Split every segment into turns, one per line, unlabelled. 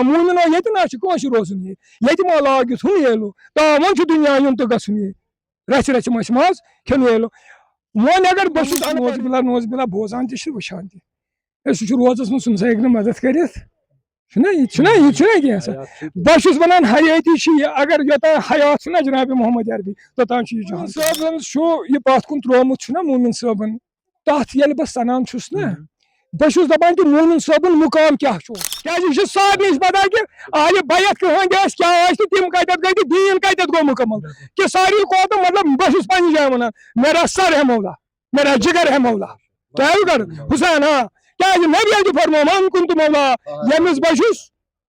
موٗمِن ییٚتہِ نہ چھُ کٲنٛسہِ روزُن ییٚتہِ ما لٲگِتھ ہُہ ییٚلہٕ وۄنۍ چھُ دُنیا یُن تہٕ گژھُن رَژھِ رَژھِ مٔسۍ منٛز کھیوٚن ییٚلہٕ وۄنۍ اگر بہٕ چھُس نوز بِلا بوزان تہِ چھُ وٕچھان تہِ سُہ چھُ روزَس منٛز سُہ نسا ہیٚکہِ نہٕ مدد کٔرِتھ چھُنہ یہِ چھُنہ کینٛژھا بہٕ چھُس وَنان حیٲتی چھِ یہِ اگر یوٚتام حیات چھُنہ جِنابِ محمد عربی توٚتام چھُ یہِ جان صٲبن چھُ یہِ پَتھ کُن ترٛوومُت چھُنہ موٗمِن صٲبن تَتھ ییٚلہِ بہٕ سَنان چھُس نا بہٕ چھُس دَپان کہِ موٗمِن صٲبُن مُقام کیٛاہ چھُ کیٛازِ یہِ چھُ سارنٕے پَتہ کہِ آلہِ بیعت کٕہٕنۍ آسہِ کیٛاہ آسہِ تہٕ تِم کَتٮ۪تھ گٔے تہٕ دیٖن کَتٮ۪تھ گوٚو مُکمل کہِ ساروی کھۄتہٕ مطلب بہٕ چھُس پنٛنہِ جایہِ وَنان میرا سر ہے مولا میرا جگر ہے مولا کیٛاہ کَر حُسین کیٛازِ نبی ییٚلہِ تہِ فرمو من کُن تہٕ مولا ییٚمِس بہٕ چھُس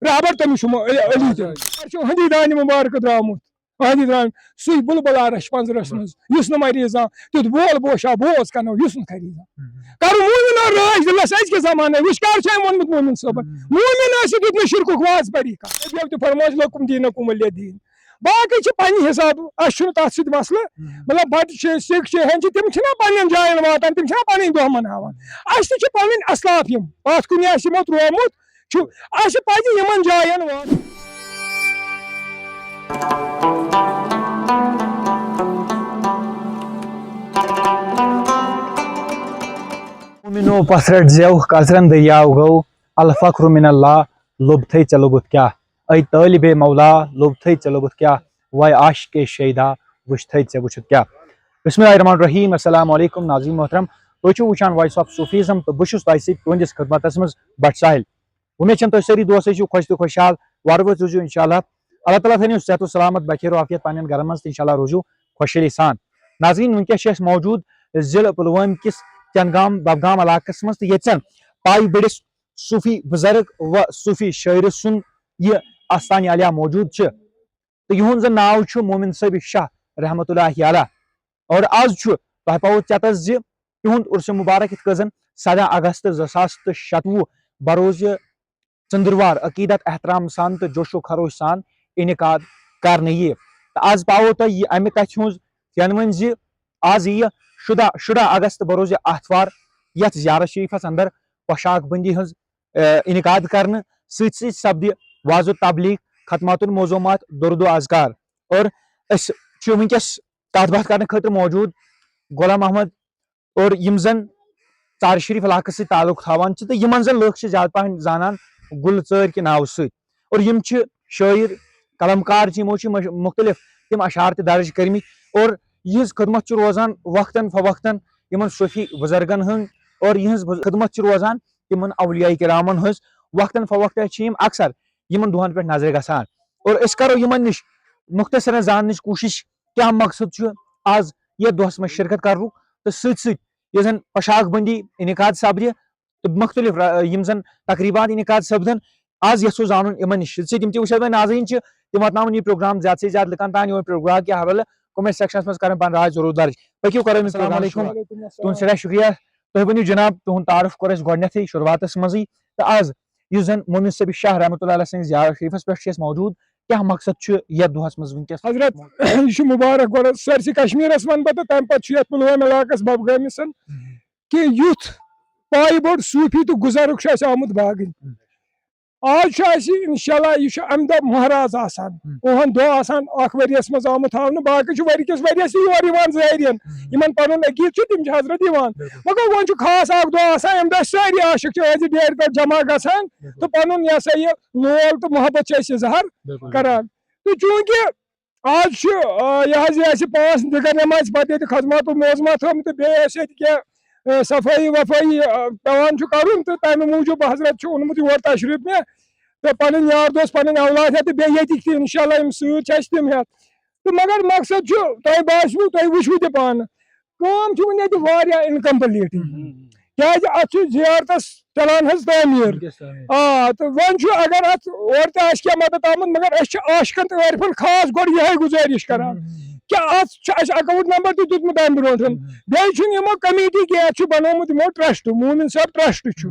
رہبر تٔمِس چھُ علی تہِ چھُ ہٕنٛدی دانہِ مُبارکہٕ درٛامُت أہنٛدِ درٛامہِ سُے بُلبُل آرش پنٛزرس منٛز یُس نہٕ مریٖزا تیُتھ بول بوشا بوز کَنو یُس نہٕ خریٖزا کرو موٗمِن راج دِلس أزکہِ زمانہٕ وٕچھ کر چھُ أمۍ ووٚنمُت موٗمِن صٲبن موٗمِن ٲسِتھ دیُت نہٕ شِرکُک واز طریٖقہ ییٚلہِ تہِ فرمووُس لکُم دیٖنکُم ولیہ دیٖن باقٕے چھِ پننہِ حسابہٕ اَسہِ چھُنہٕ تَتھ سۭتۍ مسلہٕ مطلب بَٹہٕ چھِ سِکھ چھِ ہیٚنٛدۍ چھِ تِم چھِنہ پننٮ۪ن جاین واتان تِم چھِنہ پنٕنۍ دۄہ مناوان اَسہِ تہِ چھِ پنٕنۍ اصلاف یِم پتھ کُنہِ اَسہِ یِمو ترٛوومُت چھُ اَسہِ پَزِ یِمن جاین واتُن
مومنو پتھرٹ زیو قزرن دریاو گو الفخر من اللہ لوٚب تھے ژےٚ لوٚبُتھ کیٛاہ اے طالب مولا لوٚب تھے ژےٚ لوٚبُتھ کیٛاہ وے عاشق شیدا وٕچھ تھے ژےٚ وٕچھُتھ کیٛاہ بسم اللہ الرحمن الرحیم السلام علیکم ناظریٖن محترم تُہۍ چھِو وٕچھان وایس آف صوفیزم تہٕ بہٕ چھُس تۄہہِ سۭتۍ تُہنٛدِس خدمتس منٛز بٹ ساحل اُمید چھَم تُہۍ سٲری دوس ٲسِو خۄش تہٕ خۄشحال وارٕ وٲتۍ روٗزِو انشاء اللہ اللہ تعالیٰ تھٲینو صحت و سلامت بخیر و عافیت پننٮ۪ن گرن منٛز تہٕ انشاء اللہ روٗزِو خۄشحٲلی سان ناظریٖن وٕنکیٚس چھِ أسۍ موجوٗد ضلعہٕ پُلوٲمۍ کِس چنگام ببگام علاقس منٛز تہٕ ییٚتہِ زن پاے بٔڑِس صوٗفی بُزرگ و صوٗفی شٲعرٕ سُنٛد یہِ آستانہِ عالیہ موجوٗد چھِ تہٕ یِہُنٛد زن ناو چھُ مومِن صٲب شاہ رحمتہ اللہ علیہ اور آز چھُ تۄہہِ پاوو چتس زِ تِہُنٛد عُرسہِ مُبارک یِتھ کٔنۍ زن 17 اگست 2023 بروزِ ژٔنٛدٕروار عقیٖدت احترام سان تہٕ جوش و خروش سان اِنعقاد کرنہٕ یِیہِ تہٕ آز پاوو تۄہہِ یہِ امہِ کتھِ ہُنٛز ینوٕنۍ زِ آز یِیہِ 16 اگست بروزِ آتھوار یتھ زیارت شریفس اندر پۄشاک بٔنٛدی ہٕنٛز اِنعقاد کرنہٕ سۭتۍ سۭتۍ سپدِ واض و تبلیغ ختمات الموضوٗمات درود و اذکار اور أسۍ چھِ وٕنکیٚس کتھ باتھ کرنہٕ خٲطرٕ موجوٗد غلام محمد اور یِم زن ژارِ شریٖف علاقس سۭتۍ تعلق تھاوان چھِ تہٕ یِمن زن لُکھ چھِ زیادٕ پہن زانان گُلہٕ ژٲرۍ کہِ ناوٕ سۭتۍ اور یِم چھِ شٲعر قلمکار چھِ یِمو چھِ مختلف تِم اشعار تہِ درج کٔرمٕتۍ اور یِہنٛز خدمت چھِ روزان وقتن فوقتن یِمن صوفی بُزرگن ہٕنٛز اور یِہنٛز خدمت چھِ روزان تِمن اولیاء کرامن ہٕنٛز وقتن فوقتن چھِ یِم اکثر یِمن دۄہن پٮ۪ٹھ نظرِ گژھان اور أسۍ کرو یِمن نِش مختصرن زاننٕچ کوٗشش کیٛاہ مقصد چھُ آز یتھ دۄہس منٛز شرکت کرنُک تہٕ سۭتۍ سۭتۍ یۄس زن پۄشاک بٔنٛدی اِنعقاد سپدِ تہٕ مختلف یِم زن تقریٖبات اِنعقاد سپدن آز یژھو زانُن یِمن نِش سۭتۍ تِم تہِ وٕچھو تۄہہِ ناظریٖن چھِ تِم واتناوان یہِ پروگرام زیادٕ سے زیادٕ لُکن تام یِمن پروگرام کہِ حوالہٕ کومنٹ سیکشنس منٛز کرن پنُن راے ضروٗر درج پٔکِو کرو السلام علیکم تُہُنٛد سٮ۪ٹھاہ شُکریہ تُہۍ ؤنِو جناب تُہُنٛد تعارُف کوٚر اَسہِ گۄڈنیتھٕے شُروعاتس منٛزٕے تہٕ آز یُس زن مومِن صٲب شاہ رحمتہ اللہ علیہ سٕنٛدِس زیارت شریٖفس پٮ۪ٹھ چھِ أسۍ موجوٗد کیٛاہ مقصد چھُ یتھ دۄہس منٛز وٕنکیٚس
حضرت یہِ چھُ مُبارک گۄڈٕ سٲرسٕے کشمیٖرس وَنہٕ بہٕ تہٕ تَمہِ پتہٕ چھُ یتھ پُلوٲمۍ علاقس ببگٲمِس کہِ یُتھ پایہِ بوٚڑ صوٗفی تہٕ گُزرُک چھُ اَسہِ آمُت باگٕنۍ آز چھُ اَسہِ انشاء اللہ یہِ چھُ اَمہِ دۄہ مہراز آسان اُہُنٛد دۄہ آسان اکھ ؤریس منٛز آمُت تھاونہٕ باقٕے چھُ ؤرۍ کِس ؤریس یور یِوان زٲرین یِمن پنُن عقیٖد چھُ تِم چھِ حضرت یِوان مگر وۄنۍ چھُ خاص اکھ دۄہ آسان ییٚمہِ دۄہ سٲری عاشق چھِ أزِ ڈیرِ پٮ۪ٹھ جمع گژھان تہٕ پنُن یہِ ہسا یہِ لول تہٕ محبت چھِ أسۍ اِظہار کران تہٕ چوٗنٛکہِ آز چھُ یہِ حظ یہِ اَسہِ 5 دِگر نٮ۪مازِ پتہٕ ییٚتہِ خدمات موزمات تھٲومٕتۍ تہٕ بیٚیہِ ٲسۍ ییٚتہِ کینٛہہ صفٲیی وفٲیی پیٚوان چھُ کرُن تہٕ تَمہِ موٗجوٗب حضرت چھُ اوٚنمُت یور تشریٖف مےٚ تہٕ پنٕنۍ یار دوس پنٕنۍ اولاد ہٮ۪تھ تہٕ بیٚیہِ ییٚتِکۍ تہِ انشاء اللہ یِم سۭتۍ چھِ اَسہِ تِم ہٮ۪تھ تہٕ مگر مقصد چھُ تۄہہِ باسوٕ تُہۍ وٕچھوٕ تہِ پانہٕ کٲم چھِ وُنہِ ییٚتہِ واریاہ اِنکمپلیٖٹٕے کیازِ اتھ چھُ زیارتس چلان حظ تعمیٖر تہٕ وۄنۍ چھُ اگر اتھ اورٕ تہِ آسہِ کینٛہہ مدد آمُت مگر أسۍ چھِ عاشقن تہٕ عٲرفن خاص گۄڈٕ یِہے گُزٲرِش کران کہِ اتھ چھُ اَسہِ اکاوُنٹ نمبر تہِ دیُتمُت امہِ برونٛٹھ بیٚیہِ چھُنہٕ یِمو کمیٹی کینٛہہ اَتھ چھُ بنومُت یِمو ٹرسٹ مومِن صٲب ٹرسٹ چھُ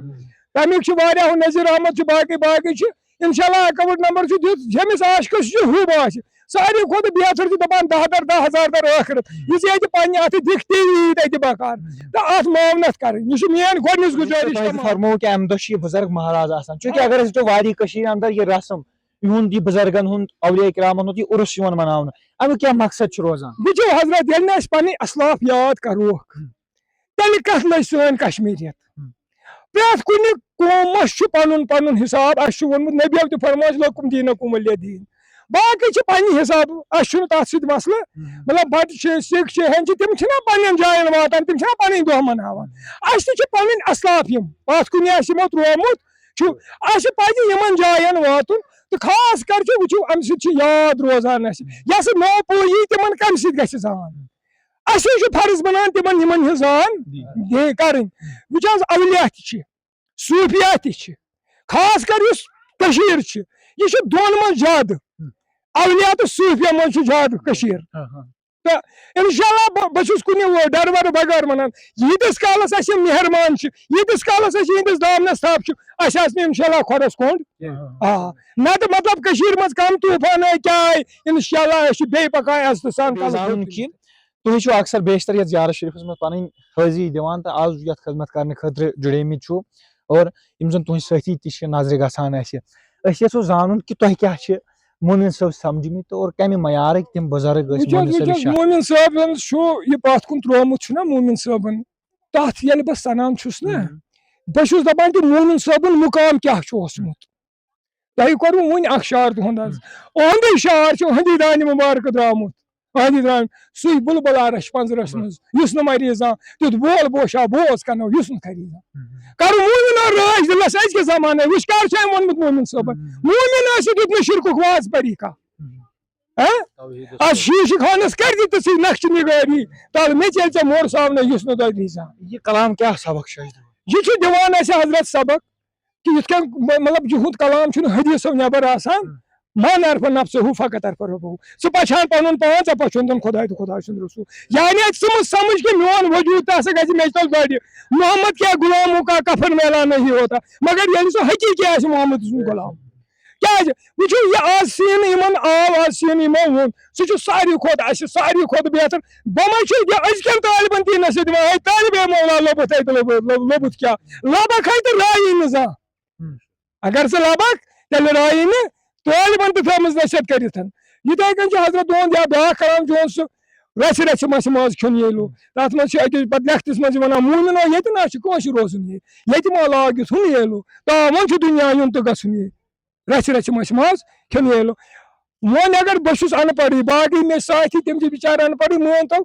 تمیُک چھُ واریاہ نظیٖر احمد چھُ باقٕے چھِ انشاء اللہ اکاوُنٹ نمبر چھُ دِتھ ییٚمِس عاشقس چھُ ہُہ باسہِ ساری کھوت بہتر دپان 10,000 ٲخرت یہ پنہ ات دکھ تی اتہ بکار تو ات معاونت کریں یہ میٲنۍ گۄڈنِچ گُزٲرِش
فرمو کہ امہ دہ بزرگ مہراز آسان چونکہ اگر اس وادی کشیر اندر یہ رسم یہند یہ بزرگن ہند اولیاء کرامن ہند یہ عرس مناونہ امیک کیا مقصد روزان
وچھو حضرت ییٚلہِ نہٕ أسۍ پنٕنۍ اسلاف یاد کروکھ تیٚلہِ کتھ لٔج سٲنۍ کشمیٖریت پرٛٮ۪تھ کُنہِ قومس چھُ پنُن پنُن حساب اسہِ چھُ ووٚنمُت نبیو تہِ فرموو لکم دیٖنکم ولیہ دیٖن باقٕے چھِ پننہِ حساب اسہِ چھُنہٕ تتھ سۭتۍ مسلہٕ مطلب بٹہٕ چھِ سکھ چھِ ہیٚنٛدۍ چھِ تِم چھِنا پننٮ۪ن جاین واتان تِم چھِنا پنٕنۍ دۄہ مناوان اسہِ تہِ چھِ پنٕنۍ اسلاف یِم پتھ کُنہِ آسہِ یِمو تروومُت چھُ اسہِ پزِ یِمن جاین واتُن تہٕ خاص کر چھِ وٕچھِو امہِ سۭتۍ چھِ یاد روزان اسہِ یۄس نٔو پُے یی تِمن کمہِ سۭتۍ گژھِ زان اسی چھُ فرض بنان تِمن یِمن ہٕنٛز زان کرٕنۍ وٕچھ حظ اولیاء تہِ چھِ صوٗفیہ تہِ چھِ خاص کر یُس کٔشیٖر چھِ یہِ چھِ دۄن منٛز زیادٕ اولیاء تہٕ صوٗفیہ منٛز چھُ زیادٕ کٔشیٖر تہٕ انشاءاللہ بہٕ چھُس کُنہِ ڈر ور بغٲر ونان ییٖتِس کالس اسہِ یِم مہربان چھِ ییٖتِس کالس اسہِ یِہنٛدِس دامنس تھپھ چھُ اسہِ آسہِ نہٕ انشاءاللہ خۄدس کونٛڈ نتہٕ مطلب کٔشیٖر منٛز کم طوٗفان آے کیٛاہ آے انشاءاللہ أسۍ چھِ بیٚیہِ پکان عزتہٕ سان
تُہۍ چھِو اکثر بیشتر یتھ زیارت شریفس منٛز پنٕنۍ حٲضری دِوان تہٕ آز یتھ خدمت کرنہٕ خٲطرٕ جُڑیمٕتۍ چھِو اور یِم زن تُہنٛدۍ سٲتھی تہِ چھِ نظرِ گژھان اسہِ أسۍ یژھو زانُن کہِ تۄہہِ کیٛاہ چھِ مومن صٲب سمجھمٕتۍ اور کمہِ معیارٕکۍ تِم بُزرگ ٲسۍ
مومن صٲبن چھُ یہِ پتھ کُن تروومُت چھُنہ مومن صٲبن تتھ ییٚلہِ بہٕ سنان چھُس نا بہٕ چھُس دپان کہِ مومن صٲبُن مُقام کیٛاہ چھُ اوسمُت تۄہہِ کوٚروٕ وُنۍ اکھ شعر تُہُنٛد حظ اُہُنٛدُے شعر چھُ أہنٛدی دانہِ مُبارکہٕ درٛامُت أہنٛدی دانہِ سُے بُلبُلا رچھِ پنٛجرس منٛز یُس نہٕ مرِ زانٛہہ تیُتھ بول بوشا بوز کنو یُس نہٕ کھرِ زانٛہہ کرو مومن اور رٲچھ دِلس أزکہِ زمانہٕ وٕچھ کیٛاہ چھُ أمۍ ووٚنمُت مومن صٲبن مومن ٲسِتھ دیُت نہٕ شرکُک واز پری کانٛہہ اتھ شیٖشہٕ خانس کر دِ ژٕ ژٕ نقشہٕ نِگٲری تل مےٚ ژےٚ ژےٚ مور سامنے یُس نہٕ تۄہہِ دی زانٛہہ
یہ کلام کیٛاہ سبق چھُ
یہ چھُ دِوان اسہِ حضرت سبق کہِ یِتھ کٔنۍ مطلب یِہُنٛد کلام چھُنہٕ حدیثو نٮ۪بر آسان من عرف نفسہُ فقط عرف ربہُ ژٕ پہچان پنُن پان ژےٚ پہچوندُن خۄداے تہٕ خۄداے سُنٛد رسوٗل یعنی ژٕ سمجھ کہِ میون وجوٗد تہِ ہسا گژھِ مےٚ تل بڑِ محمد کیا غلاموں کا کفن میلا نہیں ہوتا مگر ییٚلہِ سُہ حقیٖقی آسہِ محمد سُنٛد غلام کیٛازِ وٕچھِو یہِ آز سیٖن یِمن آو آز سیٖن یِمو ووٚن سُہ چھُ ساروی کھۄتہٕ اسہِ ساروی کھۄتہٕ بہتر بہٕ ما چھُ یہِ أزکٮ۪ن طالبن تی نصیحت دِوان ہے طالبے مولا لوٚبُتھ ہے تہٕ لوٚبُتھ کیٛاہ لبکھ ہے تہٕ رایی نہٕ زانٛہہ اگر ژٕ لبکھ تیٚلہِ رایی نہٕ طالبن تہِ تھٲومٕژ نصیحت کٔرِتھ یِتھے کٔنۍ چھُ حضرت تُہُنٛد یا بیٛاکھ کلام چھُ سُہ رژھِ رژھِ مسہِ ماز کھیوٚن ییٚلو تتھ منٛز چھِ أکِس پتہٕ لیٚکھتِس منٛز ونان موٗمِنو ییٚتہِ نہ چھُ کٲنٛسہِ روزُن ییٚتہِ ما لاگہِ ژھُن ییٚلو تامن چھُ دُنیا یُن تہٕ گژھُن رژھِ رژھِ مسہِ ماز کھیوٚن ییٚلو وۄنۍ اگر بہٕ چھُس ان پڑھٕے باقٕے مےٚ ساتھی تِم چھِ بِچارٕ ان پڑھٕے مٲنتو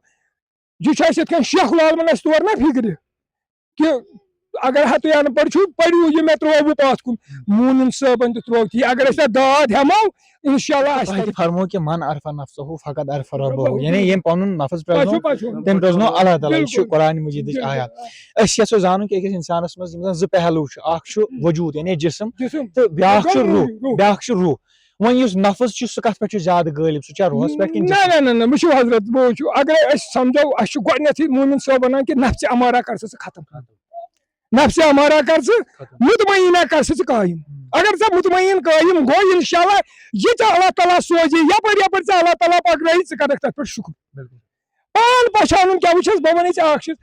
یہِ چھُ اسہِ یِتھ کٔنۍ شیخ العالمن اسہِ تور نہ فِکرِ کہِ اگر ہا تُہۍ ان پڑھ چھُو پٔرِو یہِ مےٚ ترووٕ پتھ کُن مومن صٲبن تہِ تروو تی اگر أسۍ اتھ داد ہٮ۪مو انشاءاللہ
فرمو کہ من عرف نفسہُ فقط عرف ربہُ یعنی یم پنُن نفس پرزنو تٔمۍ پرزنو اللہ تعالیٰ یہِ چھُ قرآنِ مجیدٕچ آیات أسۍ یژھو زانُن کہ أکِس انسانس منٛز یِم زن زٕ پہلوٗ چھِ اکھ چھُ وجوٗد یعنی جسم تہٕ بیٛاکھ چھُ روح وۄنۍ یُس نفس چھُ سُہ کتھ پٮ۪ٹھ چھُ زیادٕ غٲلب سُہ چھا روحس پٮ۪ٹھ کِنہٕ
نہ وٕچھِو حضرت بہٕ وٕچھِو اگر أسۍ سمجھو اسہِ چھُ گۄڈنیتھٕے مومن صٲب ونان کہِ نفسِ امارہ کر سا ژٕ ختم نفسِ امارہ کر ژٕ مطمئنہ کر سا ژٕ قٲیِم اگر ژےٚ مطمئن قٲیِم گوٚو انشاءاللہ یہِ ژےٚ اللہ تعالیٰ سوزی یپٲرۍ یپٲرۍ ژےٚ اللہ تعالیٰ پکنٲیی ژٕ کرکھ تتھ پٮ۪ٹھ شُکر پان پہچانُن کیٛاہ وٕچھ حظ بہٕ ونے ژےٚ اکھ چیٖز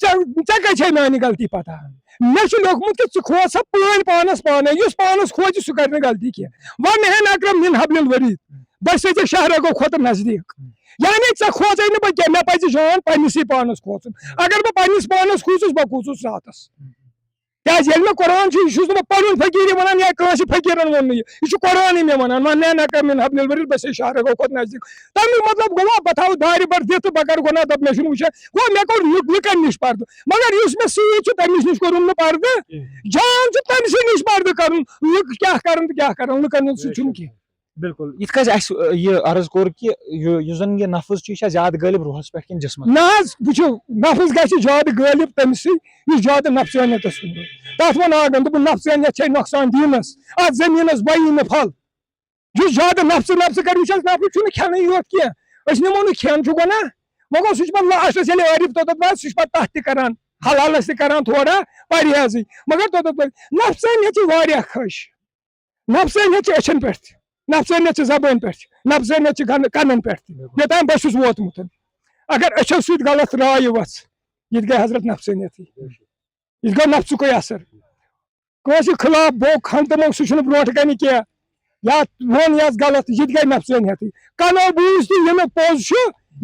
ژےٚ کتہِ چھے میانہِ غلطی پتہ مےٚ چھُ لیوکھمُت کہِ ژٕ کھوژ سا پٲنۍ پانس پانے یُس پانس کھوژِ سُہ کرِ نہٕ غلطی کینٛہہ ونہن اکرم من حبل الورید بہٕ چھُسے ژےٚ شہرگو کھۄتہٕ نزدیٖک یعنی ژےٚ کھوژے نہٕ بہٕ کینٛہہ مےٚ پزِ جان پننسٕے پانس کھوژُن اگر بہٕ پننس پانس کھوٗژُس بہٕ کھوٗژُس راتس کیٛازِ ییٚلہِ مےٚ قرآن چھُ یہِ چھُس نہٕ بہٕ پنُن فقیٖری ونان یا کٲنٛسہِ فقیٖرن ووٚن نہٕ یہِ چھُ قرآنٕے مےٚ ونان ونہن اکرم من حبل الورید بہٕ چھُسے شہرگو کھۄتہٕ نزدیٖک تمیُک مطلب گوٚوا بہٕ تھاوٕ دارِ بر دِتھ تہٕ بہٕ کرٕ گۄناہ دپ مےٚ چھُنہٕ وٕچھان گوٚو مےٚ کوٚر لُکن نِش پردٕ مگر یُس مےٚ سۭتۍ چھُ تٔمِس نِش کوٚرُم نہٕ پردٕ جان چھُ تٔمسٕے نِش پردٕ کرُن لُکھ کیٛاہ کرن تہٕ کیٛاہ کرن لُکن ہُنٛد سُہ چھُنہٕ کینٛہہ
بالکل یِتھ کٔنۍ اسہِ یہِ عرض کوٚر کہِ یُس زن یہِ نفس چھُ یہِ چھا زیادٕ غٲلب روحس پٮ۪ٹھ کِنہٕ جسمس
نہ حظ وٕچھِو نفس گژھِ زیادٕ غٲلب تٔمسٕے یُس زیادٕ نفسانیتس کُن تتھ ووٚن آگن دوٚپُن نفسانیت چھے نۄقصان دیٖنس اتھ زٔمیٖنس بَیی نہٕ پھل یُس زیادٕ نفسہٕ کرِ وٕچھ حظ نفس چھُنہٕ کھٮ۪نٕے یوت کینٛہہ أسۍ نِمو نہٕ کھٮ۪ن چھُ گۄناہ وۄنۍ گوٚو سُہ چھُ پتہٕ لاسٹس ییٚلہِ عٲرِف توٚتتھ واتہِ سُہ چھُ پتہٕ تتھ تہِ کران حلالس تہِ کران تھوڑا پرہیزٕے مگر توٚتتھ نفسانیت چھِ واریاہ خۄش نفسانیت چھِ أچھن پٮ۪ٹھ تہِ نفسانیت زبان پہ نفسانیت کنن پہ یوتام بہٕ چھُس ووتمُت اگر أچھو سۭتۍ غلط راے وژھ یہ گٔے حضرت نفسانیت یہ گوٚو نفسُکُے اثر کٲنٛسہِ خٕلاف بوٚگ کھن تِمو سُہ چھُنہٕ برونٛٹھ کنہِ کینٛہہ یا ووٚن یس غلط یہ گٔے نفسانیتٕے کنو بوٗز تہِ ییٚمیُک پوٚز چھُ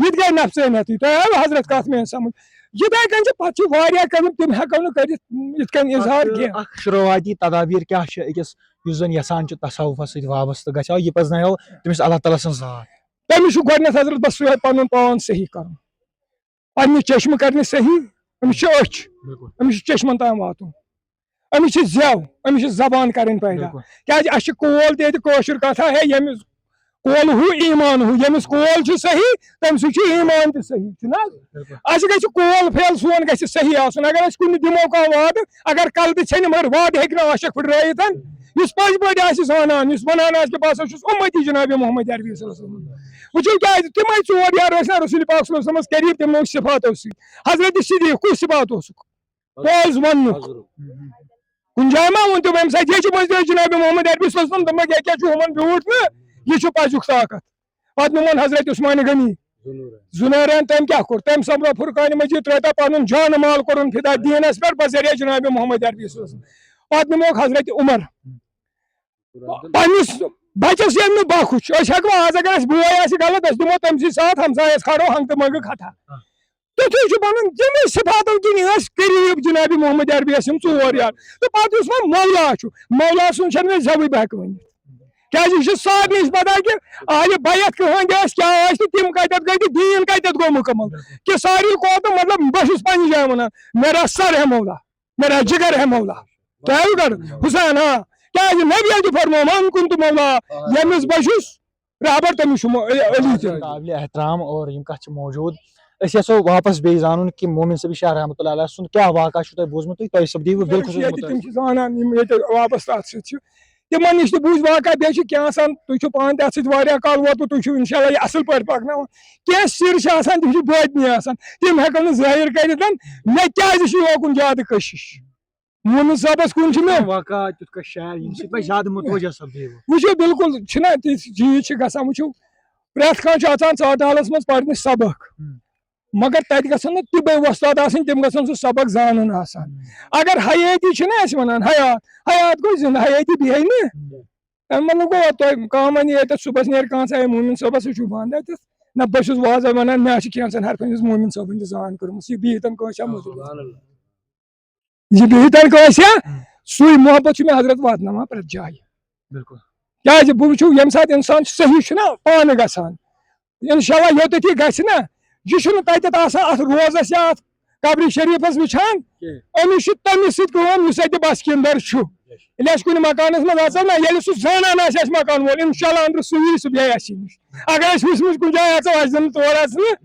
یہ گٔے نفسانیتٕے تۄہہِ آوٕ حضرت کتھ میٲنۍ سمجھ یِتھے کٔنۍ چھِ پتہٕ چھِ واریاہ کٔرمٕتۍ تِم ہٮ۪کو نہٕ کٔرِتھ یِتھ کٔنۍ اظہار کینٛہہ
اکھ شروعاتی تدابیر کیا چھِ أکِس یُس زن یژھان چھُ تصوُفس سۭتۍ وابستہٕ گژھِ یہِ پزناو تٔمِس اللہ تعالیٰ سٕنٛز ذات
تٔمِس چھُ گۄڈنٮ۪تھ حضرت بس پنُن پان صحیح کرُن پننہِ چشمہٕ کرنہِ صحیح أمِس چھِ أچھ أمِس چھُ چشمن تام واتُن أمِس چھِ زٮ۪و أمِس چھِ زبان کرٕنۍ پیدا کیازِ اَسہِ چھِ کول تہِ ییٚتہِ کٲشُر کتھا ہے ییٚمِس کول ہُہ ایٖمان ہُہ ییٚمِس کول چھُ صحیح تٔمۍ سُہ چھُ ایٖمان تہِ صحیح چھُنہ اَسہِ گژھِ کول پھیل سون گژھِ صحیح آسُن اگر أسۍ کُنہِ دِمو کانٛہہ وعدٕ اگر کلہٕ تہِ ژھیٚنہِ مگر وعدٕ ہیٚکہِ نہٕ عاشق پھٕٹرٲیِتھ یُس پٔزۍ پٲٹھۍ آسہِ زانان یُس ونان آسہِ کہِ بہٕ ہسا چھُس اُمتی جناب محمد عربی صلی اللہ علیہ وسلم وٕچھِو کیازِ تِمے ژور یار ٲسۍ نا رسول پاک صلی اللہ علیہ وسلمس قریٖب تِم لوگ صفاتو سۭتۍ حضرت صدیق کُس صفات اوسُکھ پوٚز وننُک کُنہِ جایہِ ما ووٚن تِمو اَمہِ ساتہٕ یہِ چھِ مٔنٛزۍ جناب محمد عربی صلی اللہ علیہ وسلم دوٚپمَکھ یہِ کیٛاہ چھُ ہُمن بیوٗٹھ نہٕ یہِ چھُ پزیُک طاقت پتہٕ نِمون حضرت عثمان غنی زُنیرن تٔمۍ کیٛاہ کوٚر تٔمۍ سمبرو فرقانِ مجیٖد ترٛٲوتو پنُن جانہٕ مال کوٚرُن فِدا دیٖنس پٮ۪ٹھ بذریعہ جناب محمد عربی صلی اللہ علیہ وسلم پتہٕ نِموکھ حضرت عمر پننِس بچس ییٚمۍ نہٕ بخُش أسۍ ہٮ۪کوا آز اگر اَسہِ بوے آسہِ غلط أسۍ دِمو تٔمۍ سٕے ساتھ ہمسایس کھڑو ہنٛگ تہٕ منٛگہٕ کھتھا تیُتھُے چھُ بنان یِمے صفاتو کِنۍ ٲسۍ قریٖب جناب محمد عربی یِم ژور یار تہٕ پتہٕ یُس وۄنۍ مولا چھُ مولا سُنٛد چھنہٕ مےٚ زٮ۪وٕے بہٕ ہٮ۪کہٕ ؤنِتھ کیازِ یہِ چھُ سارنٕے پتہ کہِ آیہِ بیعت کٕہٕنٛدۍ ٲسۍ کیٛاہ ٲسۍ تہٕ تِم کتٮ۪تھ گٔے تہٕ دیٖن کتٮ۪تھ گوٚو مُکمل کہِ ساروی کھۄتہٕ مطلب بہٕ چھُس پننہِ جایہِ ونان میرا سر ہے مولا میرا جگر ہے مولا تۄہہِ آوٕ گۄڈٕ حُسین کیازِ نبی تہِ فرمو من کُن تہٕ مولا ییٚمِس بہٕ چھُس رابر تٔمِس چھُ علی تہِ
قابلِ احترام اور یِم کتھ چھِ موجوٗد أسۍ یژھو واپس بیٚیہِ زانُن کہِ مومن صٲبی شاہ رحمتہ اللہ علیہ سُنٛد کیٛاہ واقعہ چھُ تۄہہِ بوٗزمُت تُہۍ سپدیٖوٕ بالکل
ییٚتہِ تِم چھِ زانان یِم ییٚتہِ واپس تتھ سۭتۍ چھِ تِمن نِش تہِ بوٗزۍ واقعہ بیٚیہِ چھُ کینٛہہ آسان تُہۍ چھِو پانہٕ تہِ اتھ سۭتۍ واریاہ کال ووتمُت تُہۍ چھِو انشاء اللہ یہِ اصٕل پٲٹھۍ پکناوان کینٛہہ سِر چھِ آسان تِم چھِ بٲطنی آسان تِم ہٮ۪کو نہٕ ظٲہِر کٔرِتھ مےٚ کیازِ چھُ یوکُن زیادٕ کٔشِش مومن صٲبس کُن چھُ مےٚ
واقعہ تیُتھ کانٛہہ شاید ییٚمہِ سۭتۍ تۄہہِ زیادٕ متوجہ سپدیٖوٕ
وٕچھِو بالکل چھِنہ تِژھ چیٖز چھِ گژھان وٕچھِو پرٛٮ۪تھ کانٛہہ چھُ اژان ژاٹہٕ حالس منٛز پرنہِ سبق مگر تتہِ گژھن نہٕ تِمے وۄستاد آسٕنۍ تِم گژھن سُہ سبق زانُن آسان اگر حیٲتی چھِنہ أسۍ ونان حیات گوٚو زِندٕ حیٲتی بیٚہہِ نہٕ اَمہِ مطلب گوٚو تۄہہِ کانٛہہ وَنہِ ییٚتٮ۪تھ صُبحس نیرِ کانٛہہ ژٕ مومن صٲبس سُہ چھُ بنٛد اَتٮ۪تھ نہ بہٕ چھُس وازے ونان مےٚ چھِ کینٛژن ہر کٲنٛسہِ مومن صٲبن تہِ زان کٔرمٕژ یہِ بِہتن کٲنٛسہِ یہِ بِہتن کٲنٛسہِ سُے محبت چھُ مےٚ حضرت واتناوان پرٛٮ۪تھ جایہِ
بالکل
کیازِ بہٕ وٕچھِو ییٚمہِ ساتہٕ اِنسان صحیح چھُنہ پانہٕ گژھان انشاء اللہ یوٚتتھ یہِ گژھِ نہ یہِ چھُنہٕ تتٮ۪تھ آسان اتھ روزس یا اتھ قبرِ شریٖفس وٕچھان أمِس چھُ تٔمِس سۭتۍ کٲم یُس اَتہِ بسکیٖندر چھُ ییٚلہِ اَسہِ کُنہِ مکانس منٛز اژو نہ ییٚلہِ سُہ زانان آسہِ اَسہِ مکان وول انشاء اللہ انٛدرٕ سُہ یی سُہ بیٚہہِ اَسہِ نِش اگر أسۍ وٕچھمٕژ کُنہِ جایہِ اژو اَسہِ دِنہٕ تور اژنہٕ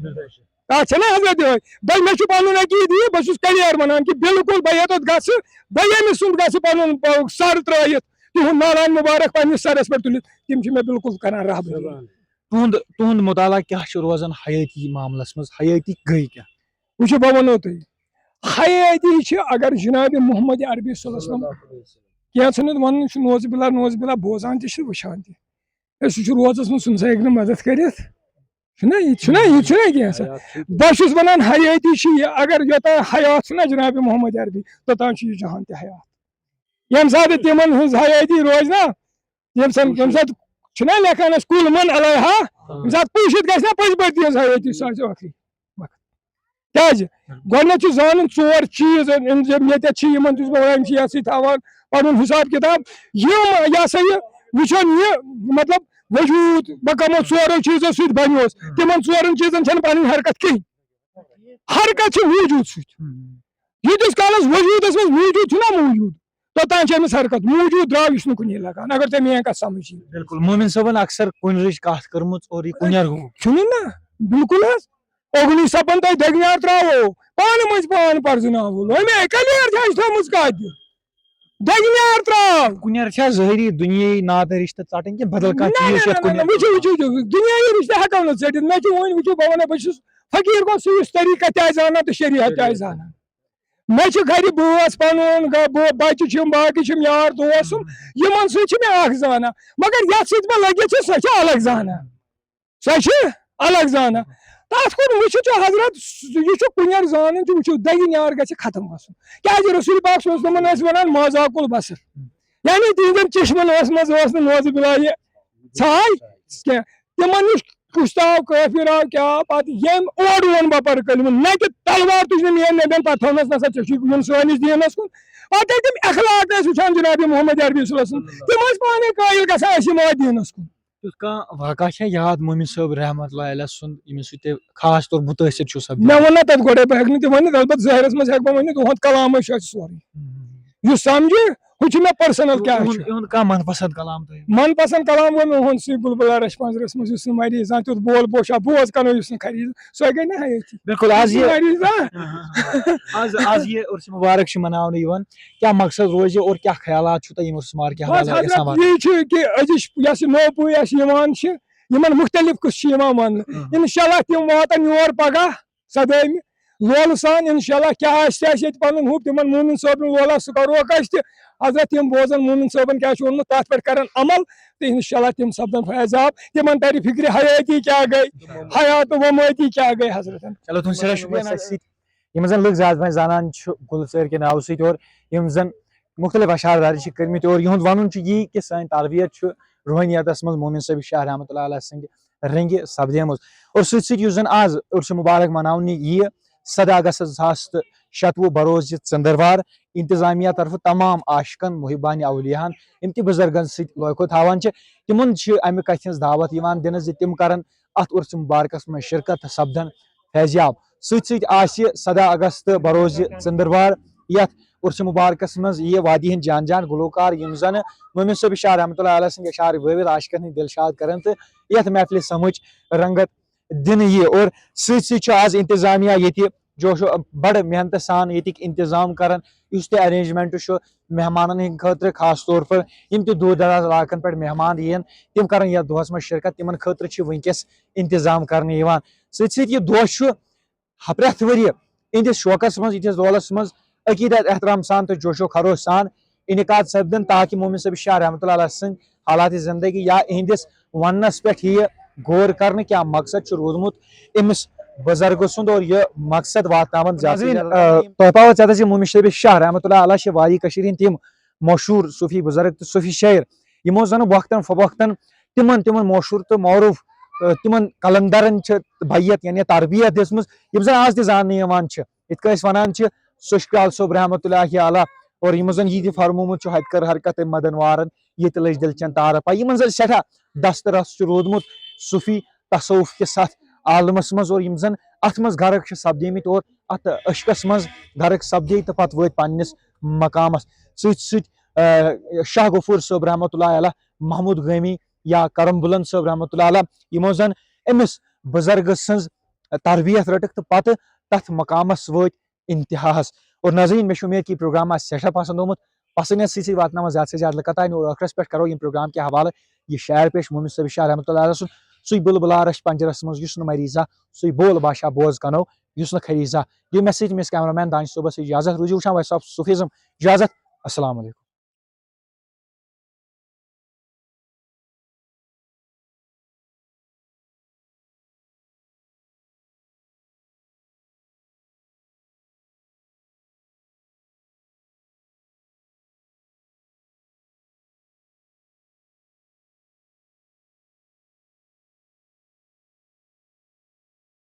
تتھ چھَنہ حضرت یِہوے بیٚیہِ مےٚ چھُ پنُن عقیٖدٕ یہِ بہٕ چھُس کلیر ونان کہِ بالکل بہٕ یوٚتَتھ گژھٕ بہٕ ییٚمِس سُنٛد گژھٕ پنُن سر ترٲیِتھ تِہُنٛد نالان مُبارک پننِس سرس پٮ۪ٹھ تُلِتھ تِم چھِ مےٚ بالکل کران رہبری
تُہُنٛد مُطالعہ کیٛاہ چھُ روزان حیٲتی معاملس منٛز حیٲتی گٔے کیٛاہ
وٕچھِو بہٕ ونو تۄہہِ حیٲتی چھِ اگر جناب محمد عربی صلی اللہ علیہ وسلم کینٛژھن ونُن چھُ نوزِ بِلا بوزان تہِ چھِ وٕچھان تہِ سُہ چھُ روزس منٛز سُہ ہیٚکہِ نہٕ مدد کٔرِتھ یہِ چھُنہ کینٛہہ بہٕ چھُس ونان حیٲتی چھِ یہِ اگر یوٚتام حیات چھُنہ جناب محمد عربی توٚتام چھُ یہِ جہان تہِ حیات ییٚمہِ ساتہٕ تِمن ہٕنٛز حیٲتی روزِ نہ ییٚمہِ ساتہٕ چھُنہ لیکھان أسۍ کُل من علیہا ییٚمہِ ساتہٕ پوٗشِتھ گژھِ نہ پٔزۍ پٲٹھۍ تِہنٛز حیٲتی سُہ آسہِ ٲخری کیازِ گۄڈٕنیتھ چھُ زانُن ژور چیٖز ییٚتٮ۪تھ چھِ یِمن چھُس بہٕ ونان یِم چھِ یتھ سۭتۍ تھاوان پنُن حساب کِتاب یِم یہِ ہسا یہِ وٕچھُن یہِ مطلب وجوٗد بہٕ کمو ژورو چیٖزو سۭتۍ بنیوس تِمن ژورن چیٖزن چھنہٕ پنٕنۍ حرکت کِہینۍ حرکت چھِ موٗجوٗد سۭتۍ ییٖتِس کالس وجوٗدس منٛز موٗجوٗد چھُنہ موٗجوٗد توٚتام چھِ أمِس حرکت موٗجوٗد درٛاو یہِ چھُنہٕ کُنی لگان اگر تۄہہِ میٲنۍ کتھ سمجھ یی
بالکل مومن صٲبن اکثر کُنرٕچ کتھ کٔرمٕژ اور یہِ کُنٮ۪ر گوٚو
چھُنہٕ نہ بالکل حظ اوگنی سپن تۄہہِ دگنیار تراوو پانہٕ مٔنٛزۍ پان پرزٕناوو اَمے کلیر چھِ اَسہِ تھٲومٕژ کتہِ دگنیار تراو
کُنٮ۪ر چھا ظٲہری دُنیٲیی نادٕ رِشتہٕ ژٹٕنۍ کہِ بدل کانٛہہ چیٖز چھُ یتھ کُنٮ۪ر
وٕچھِو دُنیٲیی رِشتہٕ ہٮ۪کو نہٕ ژٔٹِتھ مےٚ چھُ وۄنۍ وٕچھِو بہٕ ونو بہٕ چھُس فقیٖر گوٚو سُہ یُس طریٖقت تہِ آسہِ زانان تہٕ شریعت تہِ آسہِ زانان مےٚ چھِ گرِ بٲژ پنُن بچہِ چھِم باقٕے چھِم یار دوسم یِمن سۭتۍ چھِ مےٚ اکھ زانان مگر یتھ سۭتۍ مےٚ لٔگِتھ چھِ سۄ چھِ الگ زانان سۄ چھِ الگ زانان تتھ کُن وٕچھِتھ چھُ حضرت یہِ چھُ کُنٮ۪ر زانُن تہِ وٕچھِو دگہِ یار گژھِ ختم گژھُن کیازِ رسول پاک صلی اللہ علیہ وسلم ٲسۍ ونان مذاق البصر یعنی تِہنٛدٮ۪ن چشمن منٛز ٲس نہٕ نوزٕ بِلا یہِ ژھاے کینٛہہ تِمن نِش کُستاو کٲفِر آو کیٛاہ پتہٕ ییٚمۍ اورٕ ووٚن باپار کلمہٕ نہ کہِ تلوار تُج نہٕ میٲنۍ نبین پتہٕ تھٲونس نسا ژےٚ چھُے یُن سٲنِس دیٖنس کُن پتہٕ ییٚلہِ تِم اخلاق ٲسۍ وٕچھان جناب محمد عربی صلی اللہ علیہ وسلم تِم ٲسۍ پانے قٲیل گژھان أسۍ یِمو دیٖنس کُن
تیُتھ کانٛہہ واقعہ چھا یاد مومن صٲب رحمت اللہ علیہ سُنٛد ییٚمِس سۭتۍ تُہۍ خاص طور مُتٲثر چھُو سپدان
مےٚ ووٚن نہ تتھ گۄڈے بہٕ ہٮ۪کہٕ نہٕ تہِ ؤنِتھ البتہٕ ظٲہرس منٛز ہٮ۪کہٕ بہٕ ؤنِتھ تُہُنٛد کلامے چھُ اَسہِ سورُے یُس سمجھِ ہُہ چھُ مےٚ پٔرسنل کیٛاہ چھُ
یِہُنٛد کانٛہہ من پسنٛد کلام تۄہہِ
من پسنٛد کلام گوٚو مےٚ ہُنٛد سُے بُلبُلا رَچھِ پنٛجرس منٛز یُس نہٕ مری زانٛہہ تیُتھ بول پوشا بوز کنو یُس نہٕ خری سۄے گٔے نہ حیٲتی
بالکل آز یہِ
مری زانٛہہ
آز یہِ عرس مبارک چھُ مناونہٕ یِوان کیٛاہ مقصد روزِ اور کیٛاہ خیالات چھُو تۄہہِ ییٚمہِ عرس مبارک
بس حضرت یی چھُ کہِ أزِچ یۄس یہِ نوٚو پُے اَسہِ یِوان چھِ یِمن مُختٔلِف قٕصہٕ چھِ یِوان وننہٕ انشاء اللہ تِم واتن یور پگاہ سدٲمہِ لولہٕ سان انشاء اللہ کیٛاہ آسہِ تہِ اَسہِ ییٚتہِ پنُن ہُہ تِمن مومن صٲبن لولہ سُہ کروکھ أسۍ تہِ حضرت تِم بوزن مومن صٲبن کیٛاہ چھُ ووٚنمُت تتھ پٮ۪ٹھ کرن عمل تہٕ انشاء اللہ تِم سپدن فیضاب تِمن ترِ فکرِ حیٲتی کیٛاہ گٔے حیات ومٲتی کیٛاہ گٔے حضرتن
چلو تُہُنٛد سٮ۪ٹھاہ شُکریہ اَسہِ سۭتۍ یِم زن لُکھ زیادٕ پہم زانان چھُ گُل ژٲرۍ کہِ ناوٕ سۭتۍ اور یِم زن مختلف اشعار داری چھِ کٔرمٕتۍ اور یِہُنٛد ونُن چھُ یی کہِ سٲنۍ تربیت چھُ روحٲنیتس منٛز مومن صٲب شاہ رحمتہ اللہ علیہ سٕنٛدِ رنگہِ سپدیمٕژ اور سۭتۍ سۭتۍ یُس زن آز عرس مبارک مناونہٕ یِیہِ 7 اگست 2026 بروز یہِ ژٔنٛدٕروار انتظامیہ طرفہٕ تمام عاشقن محبانہِ اولیاہن یِم تہِ بُزرگن سۭتۍ لوکھو تھاوان چھِ تِمن چھِ امہِ کتھِ ہٕنٛز دعوت یِوان دِنہٕ زِ تِم کرن اتھ عرس مبارکس منٛز شرکت تہٕ سپدن فیضیاب سۭتۍ سۭتۍ آسہِ 7 اگست بروز یہِ ژٔنٛدٕروار یتھ عرس مبارکس منٛز یِیہِ وادی ہٕنٛدۍ جان جان گلوکار یِم زن مومن صٲب شاہ رحمتہ اللہ علیہ سٕنٛدۍ اشعار وٲوِتھ عاشقن ہٕنٛدۍ دلشاد کرن تہٕ یتھ محفلہِ سمٕچ رنگت دِنہٕ یِیہِ اور سۭتۍ سۭتۍ چھُ آز انتظامیہ ییٚتہِ جوشو بڑٕ محنتہٕ سان ییٚتِکۍ انتظام کران یُس تہِ ارینجمنٹ چھُ مہمانن ہٕنٛدِ خٲطرٕ خاص طور پر یِم تہِ دوٗر دراز علاقن پٮ۪ٹھ مہمان یِن تِم کرن یتھ دۄہس منٛز شرکت تِمن خٲطرٕ چھِ وٕنکیٚس انتظام کرنہٕ یِوان سۭتۍ سۭتۍ یہِ دۄہ چھُ پرٛٮ۪تھ ؤرۍ یِہنٛدِس شوقس منٛز یِتھِس دولس منٛز عقیدت احترام سان تہٕ جوشو خروش سان انعقاد سپدن تاکہِ مومن صٲب شاہ رحمتہ اللہ علیہ سٕنٛدۍ حالات زندگی یا یِہنٛدِس وننس پٮ۪ٹھ یِیہِ غور کرنہٕ کیٛاہ مقصد چھُ روٗدمُت أمِس بُزرگہٕ سُنٛد اور یہِ مقصد واتناوان تۄہہِ پاوو ژےٚ زِ مومن صٲب شاہ رحمتہ اللہ علیہ چھِ واریاہ کٔشیٖرِ ہٕنٛدۍ تِم مشہوٗر صوٗفی بُزرگ تہٕ صوٗفی شٲعر یِمو زن وقتن فوقتن تِمن مشہوٗر تہٕ معروٗف تِمن کلندرن چھِ بیت یعنی تربیت دِژمٕژ یِم زن آز تہِ زاننہٕ یِوان چھِ یِتھ کٔنۍ أسۍ ونان چھِ سُشکال صٲب رحمتہ اللہ علیہ اور یِمو زن یہِ تہِ فرمومُت چھُ ہتہِ کٔر حرکت مدن وارن ییٚتہِ لٔج دِل چٮ۪ن تارٕ پاے یِمن زن سٮ۪ٹھاہ دست رس چھُ روٗدمُت صوٗفی تصوُف کِس اتھ عالمس منٛز اور یِم زن اتھ منٛز غرق چھِ سپدیمٕتۍ اور اتھ عشقس منٛز غرق سپدے تہٕ پتہٕ وٲتۍ پننِس مقامس سۭتۍ سۭتۍ شاہ غفور صٲب رحمتہ اللہ علیہ محموٗد غٲمی یا کرم بلند صٲب رحمتہ اللہ علیہ یِمو زن أمِس بُزرگہٕ سٕنٛز تربیت رٔٹٕکھ تہٕ پتہٕ تتھ مقامس وٲتۍ انتہاہس اور ناظریٖن مےٚ چھُ اُمید کہ یہِ پروگرام آسہِ سٮ۪ٹھاہ پسنٛد آمُت پسنٛد سۭتۍ سۭتۍ واتناوان زیادٕ سے زیادٕ لُکہٕ تانۍ اور ٲخرس پٮ۪ٹھ کرو ییٚمہِ پروگرام کہِ حوالہٕ یہِ شعر پیش مومن صٲب شاہ رحمتہ اللہ علیہ سُنٛد سُے بُلبُلا رچھِ پنجرس منٛز یُس نہٕ مری زانٛہہ سُے بول بادشاہ بوز کنو یُس نہٕ کھری زانٛہہ دِیِو مےٚ سۭتۍ میٲنِس کیمرا مین دانش صٲبس اجازت روٗزِو وٕچھان وایس آف صوٗفیزم اجازت السلام علیکم